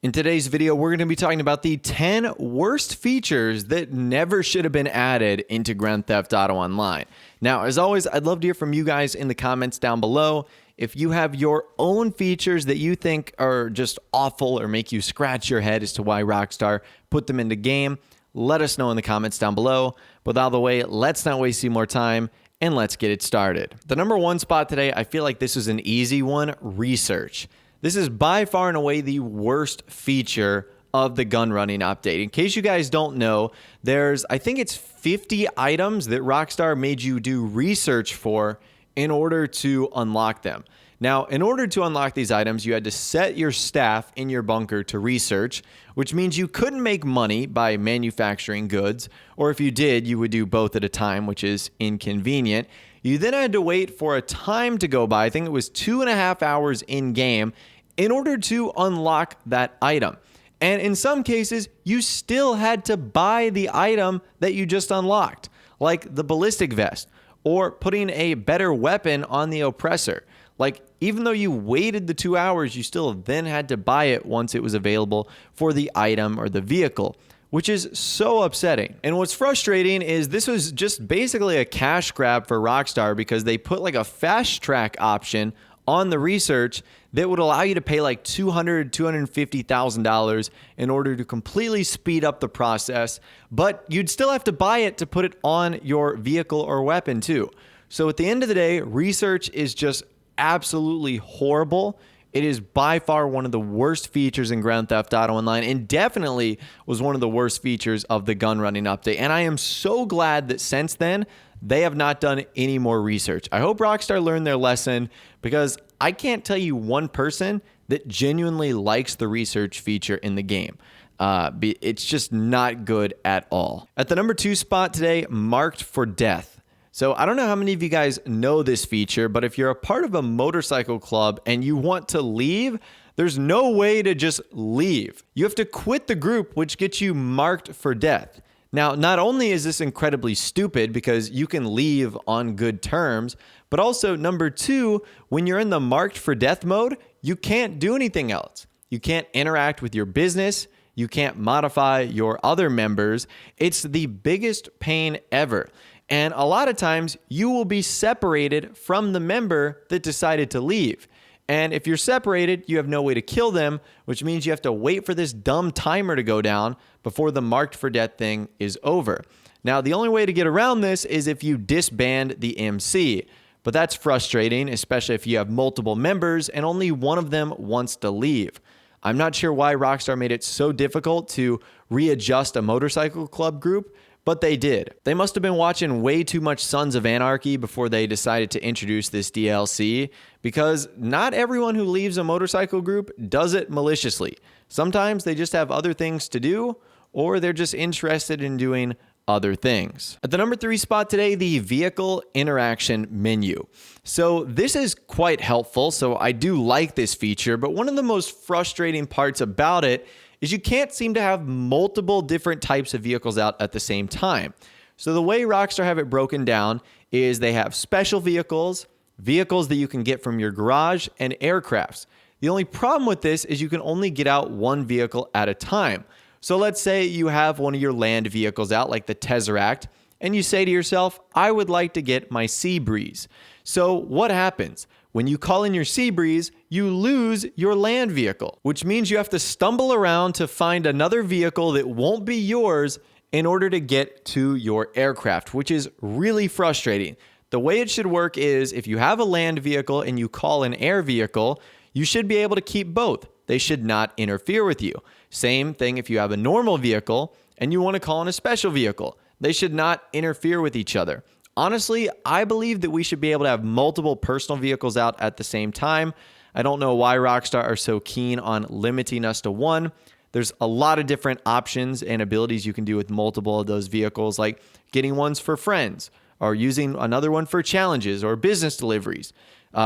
In today's video, we're going to be talking about the 10 worst features that never should have been added into Grand Theft Auto Online. Now, as always, I'd love to hear from you guys in the comments down below. If you have your own features that you think are just awful or make you scratch your head as to why Rockstar put them into game, let us know in the comments down below. But out of the way, let's not waste any more time and let's get it started. The number one spot today, I feel like this is an easy one, research. This is by far and away the worst feature of the gun running update. In case you guys don't know, I think it's 50 items that Rockstar made you do research for in order to unlock them. Now, in order to unlock these items, you had to set your staff in your bunker to research, which means you couldn't make money by manufacturing goods, or if you did, you would do both at a time, which is inconvenient. You then had to wait for a time to go by, I think it was 2.5 hours in game, in order to unlock that item. And in some cases, you still had to buy the item that you just unlocked, like the ballistic vest, or putting a better weapon on the oppressor. Like, even though you waited the 2 hours, you still then had to buy it once it was available for the item or the vehicle, which is so upsetting. And what's frustrating is this was just basically a cash grab for Rockstar because they put like a fast track option on the research that would allow you to pay like $200,000, $250,000 in order to completely speed up the process, but you'd still have to buy it to put it on your vehicle or weapon too. So at the end of the day, research is just absolutely horrible. It is by far one of the worst features in Grand Theft Auto Online and definitely was one of the worst features of the gun running update. And I am so glad that since then, they have not done any more research. I hope Rockstar learned their lesson because I can't tell you one person that genuinely likes the research feature in the game. It's just not good at all. At the number 2 spot today, marked for death. So I don't know how many of you guys know this feature, but if you're a part of a motorcycle club and you want to leave, there's no way to just leave. You have to quit the group, which gets you marked for death. Now, not only is this incredibly stupid because you can leave on good terms, but also number 2, when you're in the marked for death mode, you can't do anything else. You can't interact with your business. You can't modify your other members. It's the biggest pain ever. And a lot of times you will be separated from the member that decided to leave. And if you're separated, you have no way to kill them, which means you have to wait for this dumb timer to go down before the marked for death thing is over. Now, the only way to get around this is if you disband the MC, but that's frustrating, especially if you have multiple members and only one of them wants to leave. I'm not sure why Rockstar made it so difficult to readjust a motorcycle club group, but they did. They must have been watching way too much Sons of Anarchy before they decided to introduce this DLC, because not everyone who leaves a motorcycle group does it maliciously. Sometimes they just have other things to do, or they're just interested in doing other things. At the number 3 spot today, the vehicle interaction menu. So this is quite helpful, so I do like this feature, but one of the most frustrating parts about it is you can't seem to have multiple different types of vehicles out at the same time. So the way Rockstar have it broken down is they have special vehicles, vehicles that you can get from your garage, and aircrafts. The only problem with this is you can only get out one vehicle at a time. So let's say you have one of your land vehicles out, like the Tesseract, and you say to yourself, I would like to get my Sea Breeze. So what happens? When you call in your Sea Breeze, you lose your land vehicle, which means you have to stumble around to find another vehicle that won't be yours in order to get to your aircraft, which is really frustrating. The way it should work is if you have a land vehicle and you call an air vehicle, you should be able to keep both. They should not interfere with you. Same thing if you have a normal vehicle and you want to call in a special vehicle. They should not interfere with each other. Honestly, I believe that we should be able to have multiple personal vehicles out at the same time. I don't know why Rockstar are so keen on limiting us to one. There's a lot of different options and abilities you can do with multiple of those vehicles, like getting ones for friends or using another one for challenges or business deliveries.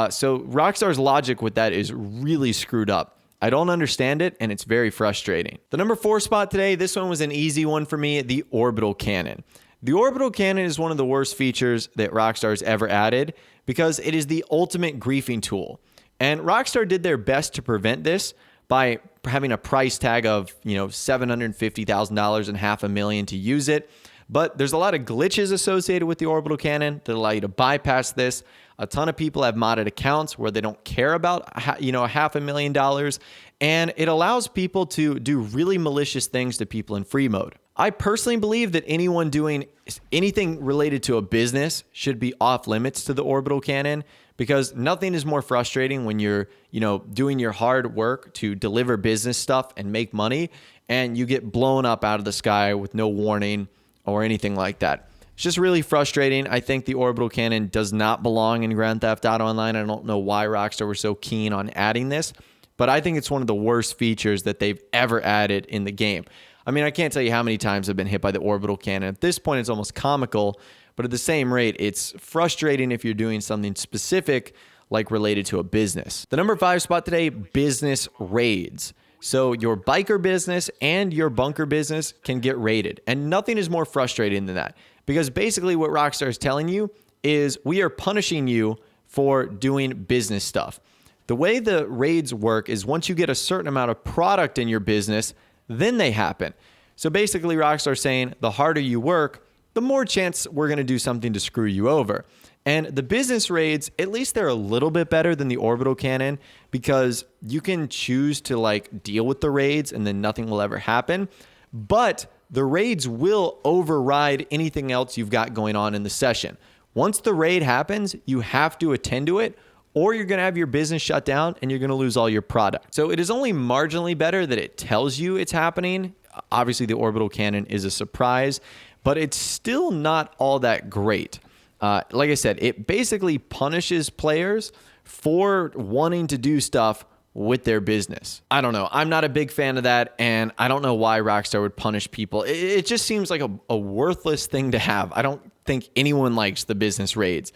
So Rockstar's logic with that is really screwed up. I don't understand it, and it's very frustrating. The number 4 spot today, this one was an easy one for me, the Orbital Cannon. The Orbital Cannon is one of the worst features that Rockstar's ever added because it is the ultimate griefing tool. And Rockstar did their best to prevent this by having a price tag of, $750,000 and $500,000 to use it. But there's a lot of glitches associated with the Orbital Cannon that allow you to bypass this. A ton of people have modded accounts where they don't care about, $500,000, and it allows people to do really malicious things to people in free mode. I personally believe that anyone doing anything related to a business should be off limits to the Orbital Cannon, because nothing is more frustrating when you're, doing your hard work to deliver business stuff and make money, and you get blown up out of the sky with no warning or anything like that. It's just really frustrating. I think the Orbital Cannon does not belong in Grand Theft Auto Online. I don't know why Rockstar was so keen on adding this, but I think it's one of the worst features that they've ever added in the game. I mean, I can't tell you how many times I've been hit by the Orbital Cannon. At this point, it's almost comical, but at the same rate, it's frustrating if you're doing something specific, like related to a business. The number 5 spot today, business raids. So your biker business and your bunker business can get raided, and nothing is more frustrating than that, because basically what Rockstar is telling you is we are punishing you for doing business stuff. The way the raids work is once you get a certain amount of product in your business, then they happen. So basically Rockstar is saying the harder you work, the more chance we're going to do something to screw you over. And the business raids, at least they're a little bit better than the Orbital Cannon, because you can choose to deal with the raids and then nothing will ever happen. But the raids will override anything else you've got going on in the session. Once the raid happens, you have to attend to it, or you're going to have your business shut down and you're going to lose all your product. So it is only marginally better that it tells you it's happening. Obviously, the Orbital Cannon is a surprise, but it's still not all that great. Like I said, it basically punishes players for wanting to do stuff with their business. I don't know. I'm not a big fan of that, and I don't know why Rockstar would punish people. It just seems like a worthless thing to have. I don't think anyone likes the business raids.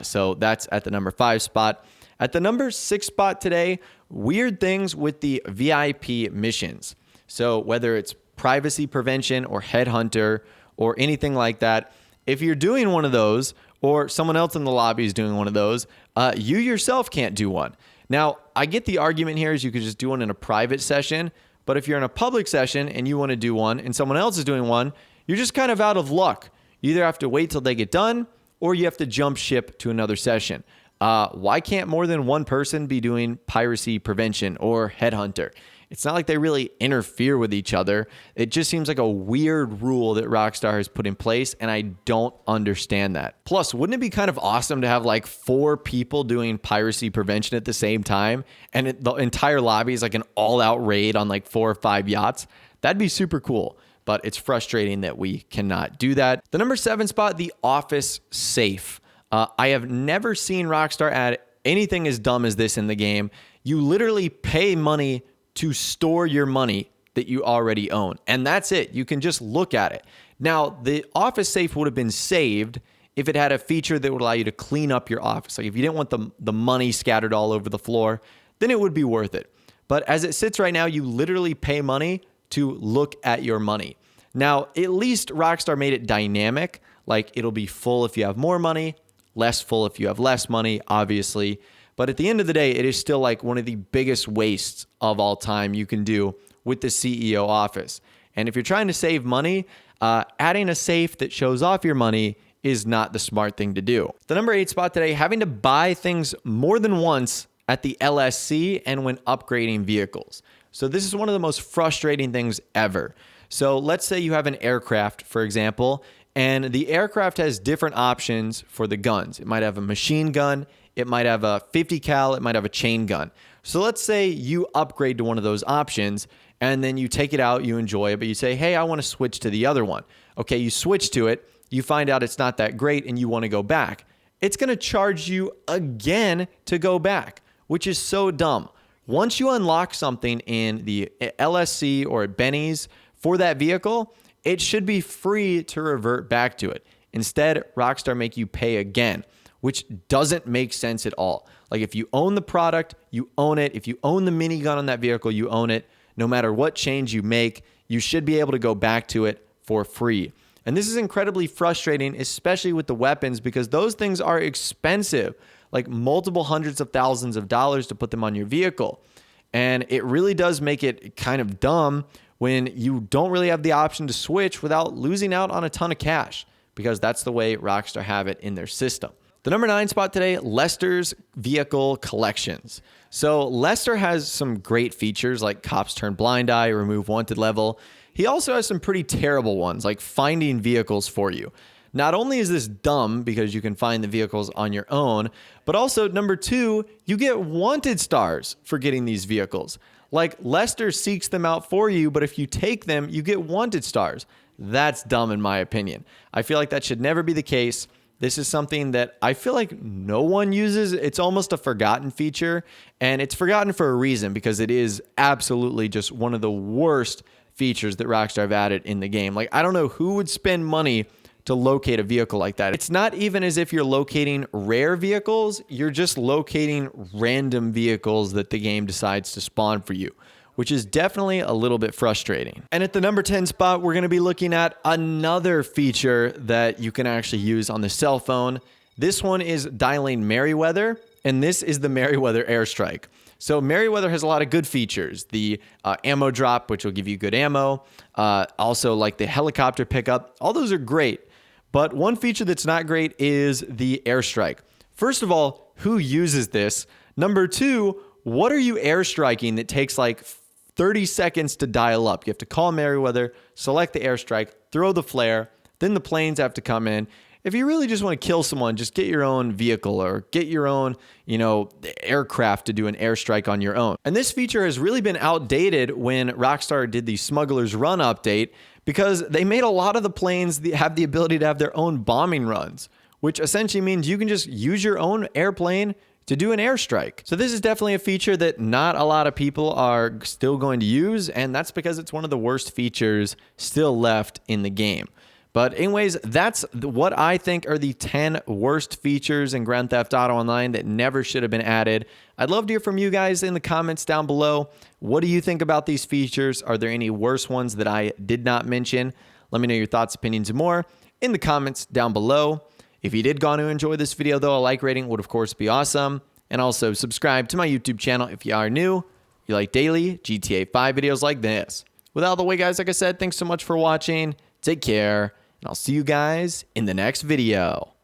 So that's at the number 5 spot. At the number 6 spot today, weird things with the VIP missions. So whether it's privacy prevention or headhunter or anything like that, if you're doing one of those, or someone else in the lobby is doing one of those, you yourself can't do one. Now, I get the argument here is you could just do one in a private session, but if you're in a public session and you want to do one and someone else is doing one, you're just kind of out of luck. You either have to wait till they get done, or you have to jump ship to another session. Why can't more than one person be doing piracy prevention or headhunter? It's not like they really interfere with each other. It just seems like a weird rule that Rockstar has put in place, and I don't understand that. Plus, wouldn't it be kind of awesome to have 4 people doing piracy prevention at the same time, and the entire lobby is like an all-out raid on 4 or 5 yachts? That'd be super cool, but it's frustrating that we cannot do that. The number 7 spot, the office safe. I have never seen Rockstar add anything as dumb as this in the game. You literally pay money to store your money that you already own. And that's it. You can just look at it. Now, the office safe would have been saved if it had a feature that would allow you to clean up your office. Like if you didn't want the money scattered all over the floor, then it would be worth it. But as it sits right now, you literally pay money to look at your money. Now, at least Rockstar made it dynamic. Like it'll be full if you have more money, less full if you have less money, obviously. But at the end of the day, it is still one of the biggest wastes of all time you can do with the CEO office. And if you're trying to save money, adding a safe that shows off your money is not the smart thing to do. The number 8 spot today, having to buy things more than once at the LSC and when upgrading vehicles. So this is one of the most frustrating things ever. So let's say you have an aircraft, for example, and the aircraft has different options for the guns. It might have a machine gun, it might have a 50 cal, it might have a chain gun. So let's say you upgrade to one of those options and then you take it out, you enjoy it, but you say, hey, I want to switch to the other one. Okay, you switch to it, you find out it's not that great and you want to go back. It's going to charge you again to go back, which is so dumb. Once you unlock something in the LSC or at Benny's for that vehicle, it should be free to revert back to it. Instead, Rockstar make you pay again, which doesn't make sense at all. Like if you own the product, you own it. If you own the minigun on that vehicle, you own it. No matter what change you make, you should be able to go back to it for free. And this is incredibly frustrating, especially with the weapons, because those things are expensive, like multiple hundreds of thousands of dollars to put them on your vehicle. And it really does make it kind of dumb when you don't really have the option to switch without losing out on a ton of cash, because that's the way Rockstar have it in their system. The number 9 spot today, Lester's vehicle collections. So Lester has some great features like Cops Turn Blind Eye, Remove Wanted Level. He also has some pretty terrible ones like finding vehicles for you. Not only is this dumb because you can find the vehicles on your own, but also number 2, you get wanted stars for getting these vehicles. Like Lester seeks them out for you, but if you take them, you get wanted stars. That's dumb in my opinion. I feel like that should never be the case. This is something that I feel like no one uses. It's almost a forgotten feature, and it's forgotten for a reason because it is absolutely just one of the worst features that Rockstar have added in the game. Like, I don't know who would spend money to locate a vehicle like that. It's not even as if you're locating rare vehicles, you're just locating random vehicles that the game decides to spawn for you, which is definitely a little bit frustrating. And at the number 10 spot, we're gonna be looking at another feature that you can actually use on the cell phone. This one is dialing Merriweather, and this is the Merriweather Airstrike. So Merriweather has a lot of good features. The ammo drop, which will give you good ammo. Also like the helicopter pickup. All those are great. But one feature that's not great is the airstrike. First of all, who uses this? Number 2, what are you airstriking that takes like 30 seconds to dial up? You have to call Merriweather, select the airstrike, throw the flare, then the planes have to come in. If you really just want to kill someone, just get your own vehicle or get your own, aircraft to do an airstrike on your own. And this feature has really been outdated when Rockstar did the Smuggler's Run update because they made a lot of the planes have the ability to have their own bombing runs, which essentially means you can just use your own airplane to do an airstrike. So this is definitely a feature that not a lot of people are still going to use, and that's because it's one of the worst features still left in the game. But anyways, that's what I think are the 10 worst features in Grand Theft Auto Online that never should have been added. I'd love to hear from you guys in the comments down below. What do you think about these features? Are there any worse ones that I did not mention? Let me know your thoughts, opinions, and more in the comments down below. If you did go on to enjoy this video, though, a like rating would, of course, be awesome. And also subscribe to my YouTube channel if you are new. You like daily GTA 5 videos like this. With all the way, guys, like I said, thanks so much for watching. Take care. And I'll see you guys in the next video.